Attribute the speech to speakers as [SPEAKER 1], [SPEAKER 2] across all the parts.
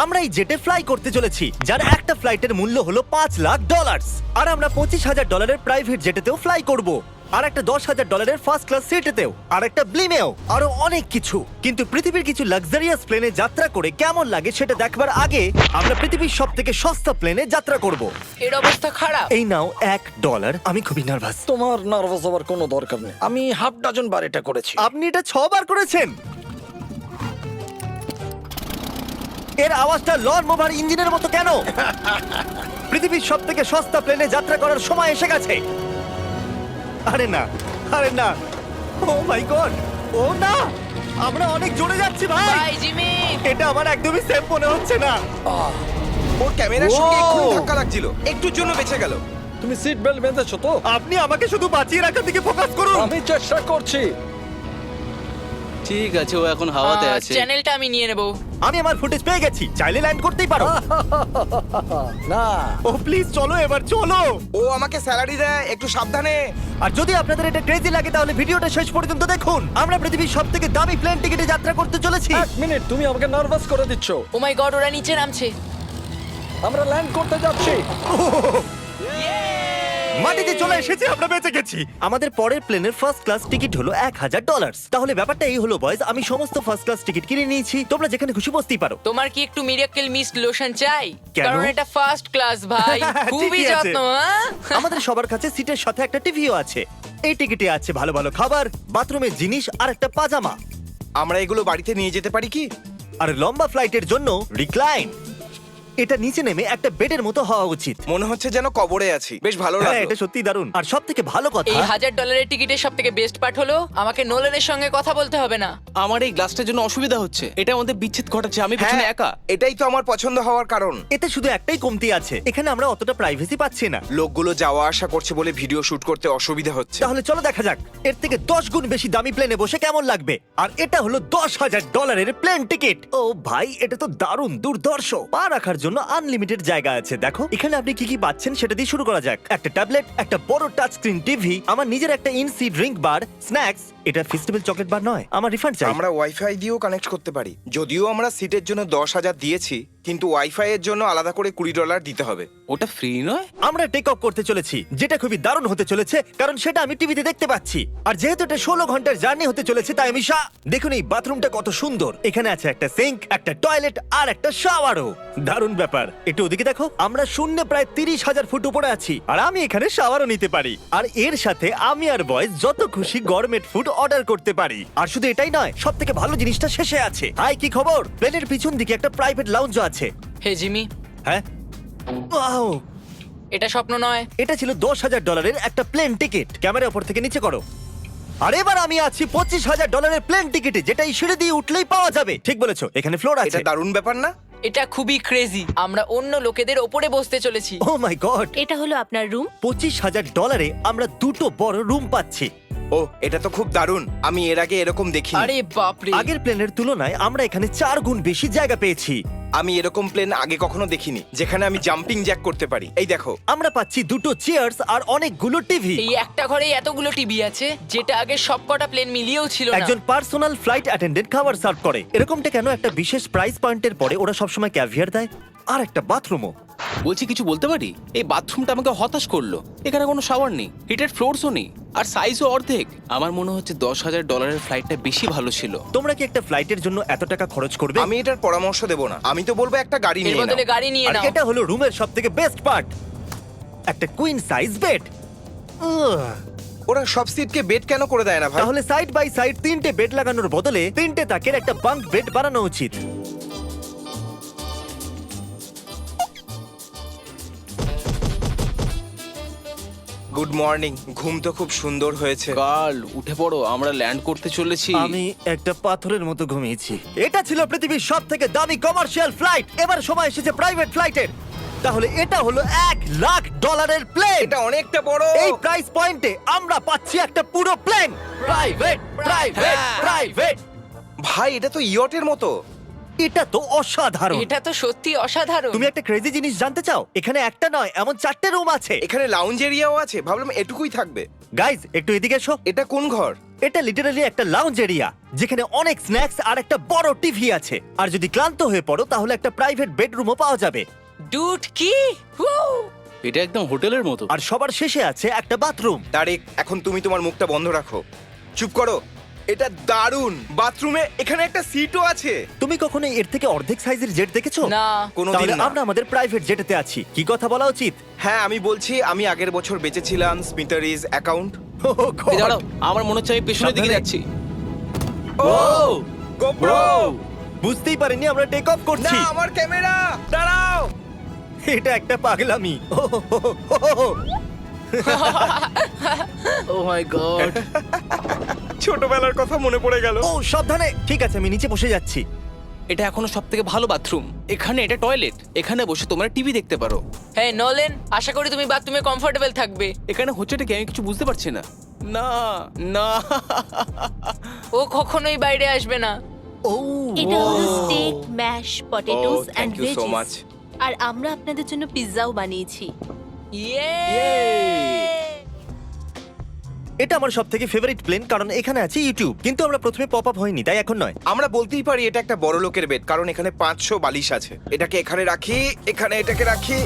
[SPEAKER 1] আমরা এই জেটে ফ্লাই করতে চলেছি যার একটা ফ্লাইটের মূল্য হলো $5,00,000 আর আমরা $25,000 প্রাইভেট জেটেতেও ফ্লাই করব আর একটা $10,000 ফার্স্ট ক্লাস সিটেতেও আর একটা ব্লিমেও আরো অনেক কিছু। কিন্তু পৃথিবীর কিছু লাক্সারিয়াস প্লেনে যাত্রা করে কেমন লাগে সেটা দেখবার আগে আমরা পৃথিবীর সব থেকে সস্তা প্লেনে যাত্রা করব।
[SPEAKER 2] এর অবস্থা খারাপ।
[SPEAKER 1] এই নাও $1। আমি খুবই নার্ভাস।
[SPEAKER 3] তোমার নার্ভাস হওয়ার কোনো দরকার নেই, আমি হাফ ডজন বার এটা করেছি।
[SPEAKER 1] আপনি এটা 6 বার করেছেন। এর আওয়াজটা লন মোভার ইঞ্জিনের মতো কেন? পৃথিবীর সব থেকে সস্তা প্লেনে যাত্রা করার সময় এসে গেছে। আরে না, আরে না, ও মাই গড, ও না, আমরা অনেক জোরে যাচ্ছি ভাই।
[SPEAKER 2] Bye Jimmy.
[SPEAKER 1] এটা আমার একদমই সেফ মনে হচ্ছে না।
[SPEAKER 4] ওর ক্যামেরার সঙ্গে
[SPEAKER 3] Wow!
[SPEAKER 4] এক্ষুনি ধাক্কা লাগছিল, একটুর জন্য বেঁচে গেল।
[SPEAKER 3] তুমি সিট বেল্ট বেঁধেছো তো?
[SPEAKER 1] আপনি আমাকে শুধু বাঁচিয়ে রাখার দিকে ফোকাস করুন।
[SPEAKER 3] আমি চেষ্টা করছি।
[SPEAKER 5] ঠিক আছে, ও এখন হাওয়াতে আছে।
[SPEAKER 2] চ্যানেলটা আমি নিয়ে নেব।
[SPEAKER 1] আমি আমার ফুটেজ পেয়ে গেছি, চাইলে ল্যান্ড করতেই পারো।
[SPEAKER 3] না,
[SPEAKER 1] ও প্লিজ চলো, এবার চলো।
[SPEAKER 4] ও আমাকে স্যালারি দেয়, একটু সাবধানে।
[SPEAKER 1] আর যদি আপনাদের এটা ক্রেজি লাগে তাহলে ভিডিওটা শেষ পর্যন্ত দেখুন। আমরা পৃথিবীর সব থেকে দামি প্লেন টিকিটে যাত্রা করতে চলেছি।
[SPEAKER 3] এক মিনিট, তুমি আমাকে নার্ভাস করে দিচ্ছ।
[SPEAKER 2] ও মাই গড, ওরা নিচে নামছে।
[SPEAKER 3] আমরা ল্যান্ড করতে যাচ্ছি।
[SPEAKER 1] মাটিতে চলে এসেছি, আমরা বেঁচে গেছি। আমাদের পরের প্লেনের ফার্স্ট ক্লাস টিকিট হলো $1,000। তাহলে ব্যাপারটা এই হলো বয়স, আমি সমস্ত ফার্স্ট ক্লাস টিকিট কিনে নিয়েছি, তোমরা যেখানে খুশি বসতেই পারো।
[SPEAKER 2] তোমার কি একটু মিরাকেল মিস্ট লোশন চাই?
[SPEAKER 1] কেন?
[SPEAKER 2] কারণ এটা ফার্স্ট ক্লাস ভাই, খুবই
[SPEAKER 1] ঠিকই আছে।
[SPEAKER 2] যত্ন। হ্যাঁ?
[SPEAKER 1] আমাদের সবার কাছে সিটের সাথে একটা টিভিও আছে। এই টিকিটে আছে ভালো ভালো খাবার, বাথরুমের জিনিস আর একটা পাজামা।
[SPEAKER 4] আমরা এগুলো বাড়িতে নিয়ে যেতে পারি কি?
[SPEAKER 1] আর লম্বা ফ্লাইটের জন্য রিক্লাইন। এটা নিচে নেমে একটা বেডের মতো হওয়া উচিত।
[SPEAKER 4] মনে হচ্ছে যেন কবরে আছি, বেশ ভালো
[SPEAKER 1] হ্যাঁ,
[SPEAKER 4] লাগলো।
[SPEAKER 1] এটা সত্যি দারুণ। আর সব থেকে ভালো কথা,
[SPEAKER 2] এই $1,000 টিকিটের সব থেকে বেস্ট পার্ট হলো আমাকে নোলানের সঙ্গে কথা বলতে হবে না।
[SPEAKER 5] আমার এই গ্লাসটার জন্য অসুবিধা হচ্ছে, এটা আমাদের বিচ্ছেদ ঘটাচ্ছে। আমি
[SPEAKER 4] হ্যাঁ,
[SPEAKER 5] পেছনে একা।
[SPEAKER 4] এটাই তো আমার পছন্দ হওয়ার কারণ।
[SPEAKER 1] এতে শুধু একটাই কমতি আছে, এখানে আমরা অতটা প্রাইভেসি পাচ্ছি না।
[SPEAKER 4] লোকগুলো যাওয়া আসা করছে বলে ভিডিও শুট করতে অসুবিধা হচ্ছে।
[SPEAKER 1] তাহলে চলো দেখা যাক এর থেকে 10 গুণ বেশি দামি প্লেনে বসে কেমন লাগবে। আর এটা হলো $10,000 প্লেন টিকিট। ও ভাই, এটা তো দারুণ দুর্ধর্ষ। পা রাখার জন্য আনলিমিটেড জায়গা আছে। দেখো এখানে আপনি কি কি পাচ্ছেন সেটা দিয়ে শুরু করা যাক। একটা ট্যাবলেট, একটা বড় টাচ স্ক্রিন টিভি, আমার নিজের একটা ইনসি ড্রিঙ্ক বার, স্ন্যাক্স। এটা ফেস্টিভ্যাল চকলেট বার নয়, আমার রিফান্ড চাই।
[SPEAKER 4] আমরা ওয়াইফাই দিয়েও কানেক্ট করতে পারি। যদিও আমরা সিটের জন্য 10,000 দিয়েছি, কিন্তু ওয়াইফাই এর জন্য আলাদা করে $20 দিতে হবে।
[SPEAKER 5] ওটা ফ্রি নয়?
[SPEAKER 1] আমরা টেক অফ করতে চলেছি, যেটা খুবই দারুণ হতে চলেছে কারণ সেটা আমি টিভিতে দেখতে পাচ্ছি। আর যেহেতু এটা 16 ঘন্টার জার্নি হতে চলেছে তাই আমি দেখুন এই বাথরুমটা কত সুন্দর। এখানে আছে একটা সিঙ্ক, একটা টয়লেট আর একটা শাওয়ারও। দারুণ ব্যাপার। একটু ওদিকে দেখো, আমরা শূন্যে প্রায় 30,000 ফুট উপরে আছি আর আমি এখানে শাওয়ারও নিতে পারি। আর এর সাথে আমি আর বয়স যত খুশি গরমেট ফুড অর্ডার করতে পারি। আর শুধু এটাই নয়, সব থেকে ভালো জিনিসটা শেষে আছে। হাই, কি খবর? প্লেনের পিছন দিকে একটা প্রাইভেট লাউঞ্জও আছে।
[SPEAKER 2] হে জিমি,
[SPEAKER 1] হ্যাঁ, ওয়াও,
[SPEAKER 2] এটা স্বপ্ন নয়।
[SPEAKER 1] এটা ছিল $10,000 একটা প্লেন টিকিট। ক্যামেরা উপর থেকে নিচে করো। আর এবার আমি আছি $25,000 প্লেন টিকিটে, যেটা এই সিঁড়ি দিয়ে উঠলেই পাওয়া যাবে। ঠিক বলেছো, এখানে ফ্লোর আছে।
[SPEAKER 4] এটা দারুণ ব্যাপার না?
[SPEAKER 2] এটা খুবই ক্রেজি। আমরা অন্য লোকেদের ওপরে বসতে চলেছি।
[SPEAKER 1] ও মাই গড,
[SPEAKER 6] এটা হলো আপনার রুম।
[SPEAKER 1] $25,000 আমরা দুটো বড় রুম পাচ্ছি।
[SPEAKER 4] ও, এটা তো খুব দারুণ। আমি এর আগে এরকম দেখিনি।
[SPEAKER 2] আরে বাপরে।
[SPEAKER 1] আগের প্লেনের তুলনায় আমরা এখানে 4 গুণ বেশি জায়গা পেয়েছি।
[SPEAKER 4] আমি এরকম প্লেন আগে কখনো দেখিনি যেখানে আমি জাম্পিং জ্যাক করতে পারি। এই দেখো,
[SPEAKER 1] আমরা পাচ্ছি দুটো চেয়ার্স আর অনেকগুলো টিভি।
[SPEAKER 2] এই একটা ঘরে এতগুলো টিভি আছে, যেটা আগে সবকটা প্লেন মিলিয়েও ছিল না।
[SPEAKER 1] একজন পার্সোনাল ফ্লাইট অ্যাটেন্ডেন্ট খাবার সার্ভ করে। এরকমটা কেন? একটা বিশেষ প্রাইস পয়েন্টের পরে ওরা সবসময় ক্যাভিয়ার দেয়। আর একটা বাথরুমও।
[SPEAKER 5] বলছি, কিছু বলতে পারি? এই বাথরুমটা আমাকে হতাশ করলো। এখানে কোনো শাওয়ার নেই, হিটেড ফ্লোরসও নেই, আর সাইজও অর্ধেক। আমার মনে হচ্ছে $10,000 ফ্লাইটটা বেশি ভালো ছিল।
[SPEAKER 1] তোমরা কি একটা ফ্লাইটের জন্য এত টাকা খরচ করবে?
[SPEAKER 4] আমি এটার পরামর্শ দেব না। আমি তো বলবো একটা গাড়ি
[SPEAKER 2] এর
[SPEAKER 4] নিয়ে
[SPEAKER 2] বদলে
[SPEAKER 4] নাও।
[SPEAKER 2] গাড়ি নিয়ে
[SPEAKER 1] আর
[SPEAKER 2] নাও।
[SPEAKER 1] এটা হলো রুমের সবথেকে বেস্ট পার্ট, একটা কুইন সাইজ বেড।
[SPEAKER 4] ওরা সব সিটকে বেড কেন করে দেয় না ভাই?
[SPEAKER 1] তাহলে সাইড বাই সাইড 3টে বেড লাগানোর বদলে 3টে তাকের একটা বাঙ্ক বেড বানানো উচিত।
[SPEAKER 4] Good morning. ঘুম তো খুব সুন্দর হয়েছে।
[SPEAKER 5] কাল উঠে পড়ো, আমরা ল্যান্ড করতে চলেছি।
[SPEAKER 1] আমি একটা পাথরের মতো ঘুমিয়েছি। এটা ছিল পৃথিবীর সব থেকে দামি কমার্শিয়াল ফ্লাইট। এবার সময় এসেছে প্রাইভেট ফ্লাইটের। তাহলে এটা হলো $1,00,000 প্লেন।
[SPEAKER 4] এটা অনেকটা বড়।
[SPEAKER 1] এই প্রাইস পয়েন্টে আমরা পাচ্ছি একটা পুরো প্লেন। Private, private, private.
[SPEAKER 4] ভাই, এটা তো ইয়টের মতো।
[SPEAKER 1] এটা তো অসাধারণ।
[SPEAKER 2] এটা তো সত্যি অসাধারণ।
[SPEAKER 1] তুমি একটা ক্রেজি জিনিস জানতে চাও? এখানে একটা নয়, এমন 4টে রুম আছে।
[SPEAKER 4] এখানে লাউঞ্জ এরিয়াও আছে। ভাবলাম এটুকুই থাকবে।
[SPEAKER 1] গাইজ একটু এদিকে এসো।
[SPEAKER 4] এটা কোন ঘর?
[SPEAKER 1] এটা লিটারালি একটা লাউঞ্জ এরিয়া যেখানে অনেক স্ন্যাক্স আর একটা বড় টিভি আছে। আর যদি ক্লান্ত হয়ে পড়ো তাহলে একটা প্রাইভেট বেডরুমও পাওয়া যাবে।
[SPEAKER 2] ডুড কি Woo!
[SPEAKER 5] এটা একদম হোটেলের মতো।
[SPEAKER 1] আর সবার শেষে আছে একটা বাথরুম।
[SPEAKER 4] তারিক, এখন তুমি তোমার মুখটা বন্ধ রাখো। চুপ করো। এটা দারুণ। বাথরুমে এখানে একটা সিটও আছে।
[SPEAKER 1] তুমি কখনো এর থেকে অর্ধেক সাইজের জেট দেখেছো?
[SPEAKER 2] না
[SPEAKER 4] কোনোদিন
[SPEAKER 1] তাহলে
[SPEAKER 4] না।
[SPEAKER 1] আমরা আমাদের প্রাইভেট জেটেতে আছি। কি কথা বলা উচিত?
[SPEAKER 4] হ্যাঁ, আমি বলছি আমি আগের বছর বেঁচেছিলাম স্মিটারিজ অ্যাকাউন্ট।
[SPEAKER 1] Oh God!
[SPEAKER 5] এই দাঁড়াও, আমার মনে হচ্ছে আমি পেছনের দিকে
[SPEAKER 1] সাবধানে।
[SPEAKER 5] যাচ্ছি।
[SPEAKER 4] ও গোপ্রো!
[SPEAKER 1] বুঝতেই পারিনি আমরা টেক অফ
[SPEAKER 4] না,
[SPEAKER 1] করছি।
[SPEAKER 4] আমার ক্যামেরা! দাঁড়াও!
[SPEAKER 1] এটা একটা পাগলামি।
[SPEAKER 5] ও মাই গড।
[SPEAKER 4] ছোটবেলার কথা মনে পড়ে গেল।
[SPEAKER 1] ও সাবধানে। ঠিক আছে, আমি নিচে বসে যাচ্ছি।
[SPEAKER 5] এটা এখনো সবথেকে ভালো বাথরুম। এখানে এটা টয়লেট। এখানে বসে তোমরা টিভি দেখতে পারো।
[SPEAKER 2] হ্যাঁ নলেন, আশা করি তুমি বাথরুমে কমফোর্টেবল থাকবে।
[SPEAKER 5] এখানে হচ্ছেটা কি আমি কিছু বুঝতে পারছি না। না না।
[SPEAKER 2] ও কখনোই বাইরে আসবে না।
[SPEAKER 1] ও
[SPEAKER 6] এটা হলো steak, mash, potatoes
[SPEAKER 4] Oh,
[SPEAKER 6] and
[SPEAKER 4] thank you so
[SPEAKER 6] veggies.
[SPEAKER 4] much.
[SPEAKER 6] আর আমরা আপনাদের জন্য পিৎজাও বানিয়েছি।
[SPEAKER 2] ইয়ে
[SPEAKER 1] এটা আমার সবথেকে ফেভারিট প্লেন, কারণ এখানে আছে ইউটিউব। কিন্তু আমরা প্রথমে পপ আপ হয়নি, তাই এখন নয়।
[SPEAKER 4] আমরা বলতেই পারি এটা একটা বড় লোকের বেড, কারণ এখানে 500 বালিশ আছে। এটাকে এখানে রাখি, এখানে এটাকে রাখি।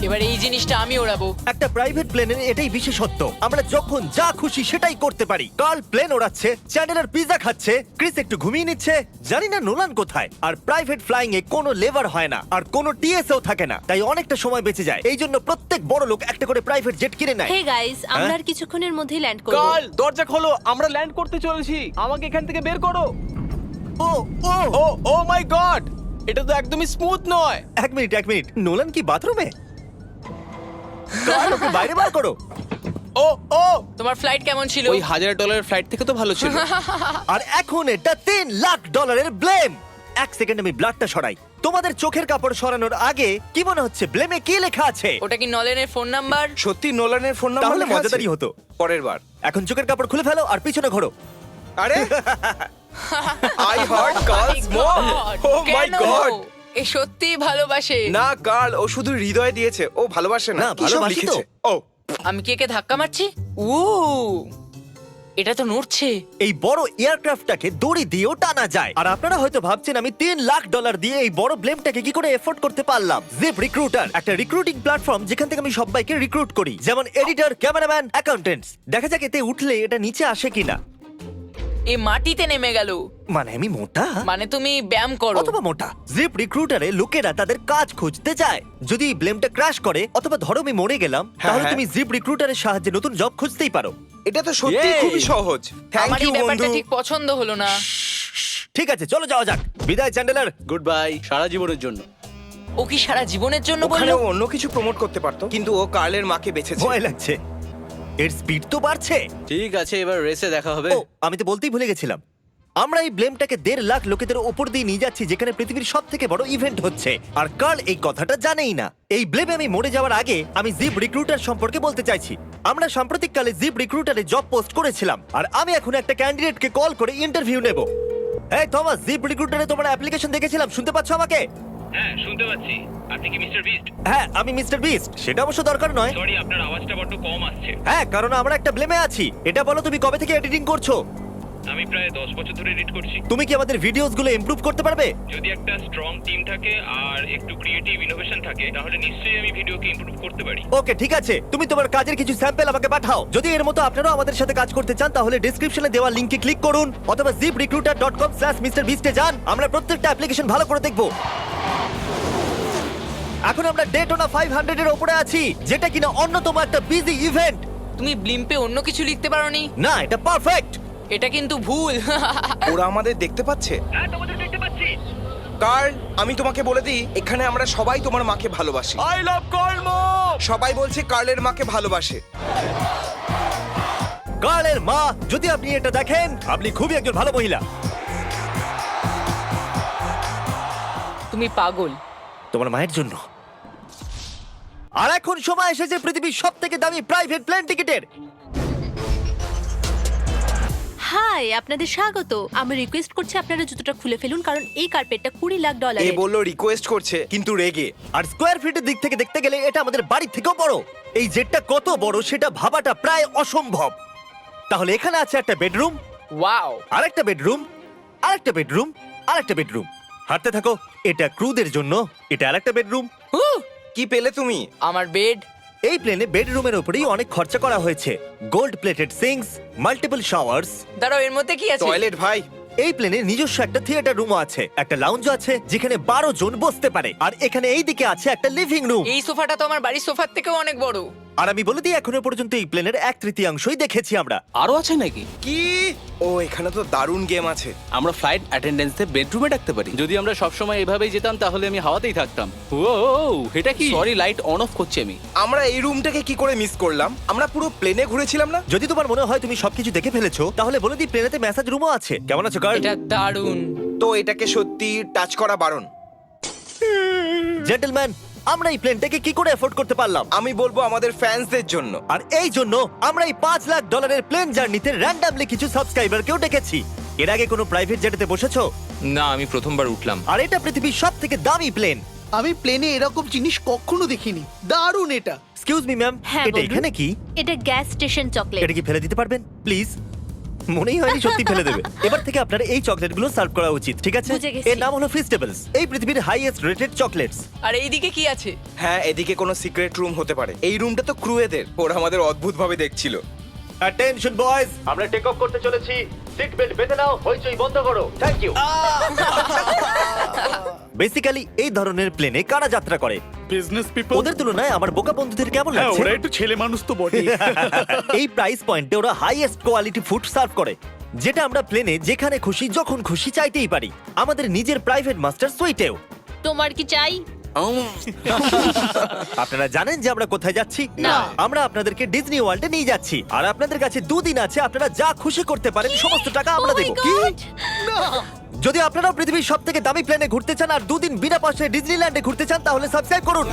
[SPEAKER 2] এবার এই জিনিসটা আমি ওড়াবো।
[SPEAKER 1] একটা প্রাইভেট প্লেনের এটাই বিশেষত্ব, আমরা যখন যা খুশি সেটাই করতে পারি। কার্ল প্লেন ওড়াচ্ছে, চ্যান্ডেলার পিৎজা খাচ্ছে, ক্রিস একটু ঘুমিয়ে নিচ্ছে, জানি না নোলান কোথায়। আর প্রাইভেট ফ্লাইং এ কোনো লেবার হয় না, আর কোনো টিএসও থাকে না, তাই অনেকটা সময় বেঁচে যায়। এই জন্য প্রত্যেক বড় লোক একটা করে প্রাইভেট জেট কিনে নেয়।
[SPEAKER 6] হে গাইস, আমরা আর কিছুক্ষণের মধ্যেই ল্যান্ড করব।
[SPEAKER 5] কাল দরজা খোলো, আমরা ল্যান্ড করতে চলেছি। আমাকে এখান থেকে বের করো।
[SPEAKER 1] ও ও
[SPEAKER 5] ও ও মাই গড, এটা তো একদমই স্মুথ নয়।
[SPEAKER 1] এক মিনিট, নোলান কি বাথরুমে? কার্ল, ওকে বাইরে বার করো।
[SPEAKER 5] ও ও,
[SPEAKER 2] তোমার ফ্লাইট কেমন ছিল?
[SPEAKER 5] ওই $1000 ফ্লাইট থেকে তো ভালো ছিল।
[SPEAKER 1] আর এখন এটা $3 লাখ ব্লেম। এক সেকেন্ড আমি ব্লাডটা সরাই। তোমাদের চোখের কাপড় সরানোর আগে কি মনে হচ্ছে ব্লেমে কি লেখা আছে?
[SPEAKER 2] ওটা কি নলেনের ফোন নাম্বার?
[SPEAKER 4] সত্যি নোলানের ফোন নাম্বার
[SPEAKER 1] তাহলে
[SPEAKER 4] লেখা আছে?
[SPEAKER 1] মজাদারই হতো।
[SPEAKER 4] পরের বার।
[SPEAKER 1] এখন চোখের কাপড় খুলে ফেলো আর পিছনে ঘোরো।
[SPEAKER 4] আরে আই হার্ট গার্লস মোর। ও মাই
[SPEAKER 2] কেন?
[SPEAKER 4] গড!
[SPEAKER 2] এ সত্যিই ভালোবাসে।
[SPEAKER 4] না গার্ল, ও শুধু হৃদয় দিয়েছে, ও ভালোবাসে না।
[SPEAKER 1] না,
[SPEAKER 4] কি সব
[SPEAKER 1] ভালোবাসি তো।
[SPEAKER 4] লিখেছে? ও
[SPEAKER 2] আমি কি একে ধাক্কা মারছি? ও এটা তো নড়ছে।
[SPEAKER 1] এই বড় এয়ারক্রাফটটাকে দড়ি দিয়েও টানা যায়। আর আপনারা হয়তো ভাবছেন আমি $3 লাখ দিয়ে এই বড় ব্লেমটাকে কি করে এফোর্ড করতে পারলাম। জিপ রিক্রুটার একটা রিক্রুটিং প্ল্যাটফর্ম যেখান থেকে আমি সবাইকে রিক্রুট করি, যেমন এডিটর, ক্যামেরাম্যান, অ্যাকাউন্টেন্টস। দেখা যাক এতে উঠলে এটা নিচে আসে কিনা।
[SPEAKER 2] এ মাটিতে নেমে গেল।
[SPEAKER 1] মানে আমি মোটা
[SPEAKER 2] মানে তুমি ব্যায়াম করো।
[SPEAKER 1] অথবা মোটা। জিপ রিক্রুটারে লোকেরা তাদের কাজ খুঁজতে যায়। যদি ব্লেমটা ক্র্যাশ করে অথবা ধরো আমি মরে গেলাম, তাহলে
[SPEAKER 4] হ্যাঁ।
[SPEAKER 1] তুমি জিপ রিক্রুটারের সাহায্যে নতুন জব খুঁজতেই পারো।
[SPEAKER 4] এটা তো সত্যি
[SPEAKER 5] Yay!
[SPEAKER 4] খুবই সহজ। থ্যাংক
[SPEAKER 2] আমার
[SPEAKER 4] ইউ
[SPEAKER 2] এই ব্যাপারটা
[SPEAKER 4] বন্ধু।
[SPEAKER 2] ঠিক পছন্দ হলো না।
[SPEAKER 1] ঠিক আছে, চলো যাওয়া যাক। বিদায় চ্যান্ডেলার।
[SPEAKER 5] গুড বাই, সারা জীবনের জন্য।
[SPEAKER 2] ও কি সারা জীবনের জন্য
[SPEAKER 4] ওখানে
[SPEAKER 2] বললো?
[SPEAKER 4] ও অন্য কিছু প্রমোট করতে পারতো, কিন্তু ও কার্লের মাকে বেঁচেছে।
[SPEAKER 1] ভয় লাগছে, এর স্পিড তো বাড়ছে।
[SPEAKER 5] ঠিক আছে, এবার রেসে দেখা হবে।
[SPEAKER 1] ও আমি তো বলতেই ভুলে গেছিলাম, আমরা এই ব্লেমটাকে 1.5 লাখ লোকেদের উপর দিয়ে নিয়ে যাচ্ছি, যেখানে পৃথিবীর সব থেকে বড় ইভেন্ট হচ্ছে। আর কার্ল এই কথাটা জানেই না। এই ব্লেমে আমি মরে যাওয়ার আগে আমি জিপ রিক্রুটার সম্পর্কে বলতে চাইছি। আমরা সাম্প্রতিককালে জিপ রিক্রুটারে জব পোস্ট করেছিলাম, আর আমি এখন একটা ক্যান্ডিডেটকে কল করে ইন্টারভিউ নেব। এই থমাস, জিপ রিক্রুটারে তোমার অ্যাপ্লিকেশন দেখেছিলাম, শুনতে পাচ্ছ আমাকে?
[SPEAKER 7] হ্যাঁ শুনতে পাচ্ছি। আপনি কি মিস্টার বিস্ট?
[SPEAKER 1] হ্যাঁ, আমি মিস্টার বিস্ট। সেটা অবশ্য দরকার নয়।
[SPEAKER 7] সরি, আপনার আওয়াজটা বড্ড কম আসছে।
[SPEAKER 1] হ্যাঁ, কারণ আমরা একটা ব্লেমে আছি। এটা বলো, তুমি কবে থেকে এডিটিং করছো?
[SPEAKER 7] আমি প্রায় 10 বছর ধরে এডিট করছি।
[SPEAKER 1] তুমি কি আমাদের ভিডিওস গুলো ইমপ্রুভ করতে পারবে?
[SPEAKER 7] যদি একটা স্ট্রং টিম থাকে আর একটু ক্রিয়েটিভ ইনোভেশন থাকে, তাহলে নিশ্চয়ই আমি ভিডিওকে ইমপ্রুভ করতে পারি।
[SPEAKER 1] ওকে, ঠিক আছে, তুমি তোমার কাজের কিছু স্যাম্পল আমাকে পাঠাও। যদি এর মতো আপনারাও আমাদের সাথে কাজ করতে চান, তাহলে ডেসক্রিপশনে দেওয়া লিংকে ক্লিক করুন অথবা ziprecruiter.com/MrBeast এ যান। আমরা প্রত্যেকটা অ্যাপ্লিকেশন ভালো করে দেখব। এখন আমরা ডেটোনা 500 এর উপরে আছি, যেটা কিনা অন্যতম একটা বিজি ইভেন্ট।
[SPEAKER 2] তুমি ব্লিম্পে অন্য কিছু লিখতে পারোনি?
[SPEAKER 1] না, এটা পারফেক্ট।
[SPEAKER 2] এটা কিন্তু ভুল।
[SPEAKER 4] ওরা আমাদের দেখতে পাচ্ছে।
[SPEAKER 7] হ্যাঁ, তোমাদের দেখতে পাচ্ছি।
[SPEAKER 4] কার্ল, আমি তোমাকে বলে দিই, এখানে আমরা সবাই তোমার মাকে ভালোবাসি।
[SPEAKER 5] আই লাভ কর্ম।
[SPEAKER 4] সবাই বলছে কার্লের মাকে ভালোবাসে।
[SPEAKER 1] কার্লের মা, যদি আপনি এটা দেখেন, আপনি খুবই একজন ভালো মহিলা।
[SPEAKER 2] তুমি পাগল।
[SPEAKER 1] তোমার মায়ের জন্য। আর এখন সময় এসেছে পৃথিবীর সবথেকে দামি প্রাইভেট প্লেন টিকেটের।
[SPEAKER 6] হাই, আপনাদের স্বাগত। আমি রিকোয়েস্ট করছি আপনারা জুতোটা খুলে ফেলুন, কারণ এই কার্পেটটা $20 লাখ।
[SPEAKER 4] এ বললো রিকোয়েস্ট করছে কিন্তু রেগে।
[SPEAKER 1] আর স্কোয়ার ফিটের দিক থেকে দেখতে গেলে এটা আমাদের বাড়ির থেকেও বড়। এই জেটটা কত বড় সেটা ভাবাটা প্রায় অসম্ভব। তাহলে এখানে আছে একটা বেডরুম,
[SPEAKER 2] ওয়াও,
[SPEAKER 1] আরেকটা বেডরুম, আরেকটা বেডরুম, আরেকটা বেডরুম। হাঁটতে থাকো। এটা ক্রুদের জন্য, এটা আরেকটা বেডরুম।
[SPEAKER 4] কি পেলে তুমি?
[SPEAKER 2] আমার বেড।
[SPEAKER 1] এই প্লেনে বেডরুমের উপরেই অনেক খরচা করা হয়েছে। Gold plated syncs, multiple showers.
[SPEAKER 2] দাঁড়াও, এর মধ্যে কি আছে?
[SPEAKER 4] টয়লেট ভাই।
[SPEAKER 1] এই প্লেনে নিজস্ব একটা থিয়েটার রুমও আছে, একটা লাউঞ্জ আছে যেখানে 12 জন বসতে পারে, আর এখানে এই দিকে আছে একটা লিভিং রুম।
[SPEAKER 2] এই সোফাটা তো আমার বাড়ির সোফার থেকেও অনেক বড়।
[SPEAKER 1] আর আমি বলে দিই, এখনো পর্যন্ত এই প্লেনের 1/3 দেখেছি আমরা।
[SPEAKER 5] আরো আছে নাকি?
[SPEAKER 4] কি? ও এখানে তো দারুণ গেম আছে।
[SPEAKER 5] আমরা ফ্লাইট অ্যাটেন্ডেন্সে বেডরুমে ডাকতে পারি।
[SPEAKER 8] যদি আমরা সবসময় এভাবেই যেতাম তাহলে আমি হাওয়াতেই থাকতাম। ও এটা কি?
[SPEAKER 5] সরি, লাইট অন অফ করছি আমি।
[SPEAKER 4] আমরা এই রুমটাকে কি করে মিস করলাম? আমরা পুরো প্লেনে ঘুরেছিলাম না?
[SPEAKER 1] যদি তোমার মনে হয় তুমি সবকিছু দেখে ফেলেছো, তাহলে বলে দিই প্লেনেতে ম্যাসাজ রুমও আছে। কেমন আছো গার্ল?
[SPEAKER 2] এটা দারুণ।
[SPEAKER 4] তো এটাকে সত্যি টাচ করা বারণ।
[SPEAKER 1] জেন্টলম্যান, আমরা এই প্লেনটাকে কি করে এফোর্ড করতে পারলাম?
[SPEAKER 4] আমি বলবো আমাদের ফ্যান্সদের জন্য।
[SPEAKER 1] আর এই জন্য আমরা এই $5 লাখ প্লেন জার্নিতে র্যান্ডমলি কিছু সাবস্ক্রাইবারকেও ডেকেছি। এর আগে কোনো প্রাইভেট জেটেতে বসেছো?
[SPEAKER 9] না, আমি প্রথমবার উঠলাম।
[SPEAKER 1] আর এটা পৃথিবীর সব থেকে দামি প্লেন।
[SPEAKER 10] আমি প্লেনে এরকম জিনিস কখনো দেখিনি। দারুণ এটা।
[SPEAKER 1] এক্সকিউজ মি ম্যাম,
[SPEAKER 6] হ্যাঁ,
[SPEAKER 1] এটা
[SPEAKER 6] বলুন।
[SPEAKER 1] এখানে কি?
[SPEAKER 6] এটা গ্যাস স্টেশন চকলেট।
[SPEAKER 1] এটা কি ফেলে দিতে পারবেন প্লিজ? মনেই হয়নি সত্যি ফেলে দেবে। এবার থেকে আপনার এই চকলেটগুলো সার্ভ করা উচিত, ঠিক আছে?
[SPEAKER 6] বুঝে গেছি।
[SPEAKER 1] এর নাম হলো ফিস্টেবলস, এই পৃথিবীর হাইয়েস্ট রেটেড চকলেটস।
[SPEAKER 2] আর এইদিকে কি আছে?
[SPEAKER 4] হ্যাঁ, এদিকে কোনো সিক্রেট রুম হতে পারে। এই রুমটা তো ক্রুয়েদের। ওরা আমাদের অদ্ভুত ভাবে দেখছিল।
[SPEAKER 1] অ্যাটেনশন বয়েজ, আমরা টেক অফ করতে চলেছি। সিট বেল্ট বেঁধে নাও, হইচই বন্ধ করো। Thank you. বেসিক্যালি এই ধরনের প্লেনে কারা যাত্রা করে?
[SPEAKER 10] Business people.
[SPEAKER 1] ওদের তুলনায় আমার বোকা বন্ধুদের কেমন লাগছে?
[SPEAKER 10] একটু ছেলে মানুষ তো বটে।
[SPEAKER 1] এই প্রাইস পয়েন্টে ওরা হাইয়েস্ট কোয়ালিটি ফুড সার্ভ করে, যেটা আমরা প্লেনে যেখানে খুশি যখন খুশি চাইতেই পারি। আমাদের নিজের প্রাইভেট মাস্টার সুইটেও।
[SPEAKER 6] তোমার কি চাই?
[SPEAKER 1] আপনারা জানেন যে আমরা কোথায় যাচ্ছি?
[SPEAKER 6] না।
[SPEAKER 1] আমরা আপনাদেরকে ডিজনি ওয়ার্ল্ডে নিয়ে যাচ্ছি, আর আপনাদের কাছে 2 দিন আছে। আপনারা যা খুশি করতে পারেন, সমস্ত টাকা আমরা
[SPEAKER 6] Oh my
[SPEAKER 1] দেবো।
[SPEAKER 6] God!
[SPEAKER 1] যদি আপনারাও পৃথিবীর সব থেকে দামি প্লেনে ঘুরতে চান আর 2 দিন বিনা পয়সায় ডিজনিল্যান্ডে ঘুরতে চান, তাহলে সাবস্ক্রাইব করুন।